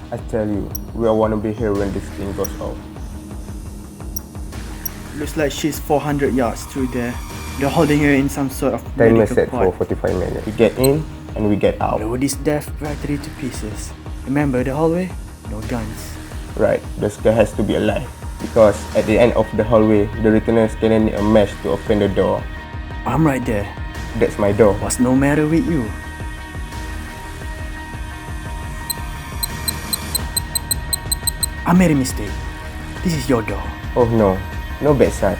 I tell you, we all want to be here when this thing goes off. Looks like she's 400 yards through there. They're holding her in some sort of Timer medical set for pod. 45 minutes. We get in and we get out. Blow this death battery to pieces. Remember the hallway? No guns. Right, this guy has to be alive. Because at the end of the hallway, the returners gonna need a match to open the door. I'm right there. That's my door. What's no matter with you? I made a mistake. This is your door. Oh no, no bad side.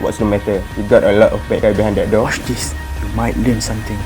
What's the matter? You got a lot of bad guy behind that door? Watch this. You might learn something.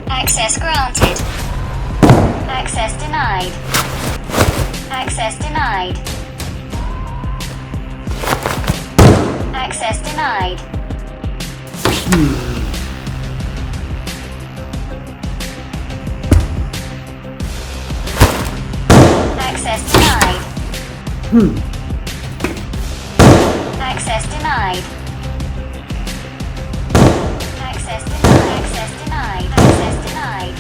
Access granted. Access denied. Access denied. Access denied. Access denied. Access denied. Access denied. Access denied. Access denied.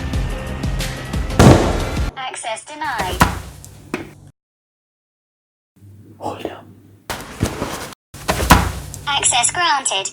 Access denied. Hold up. Access granted.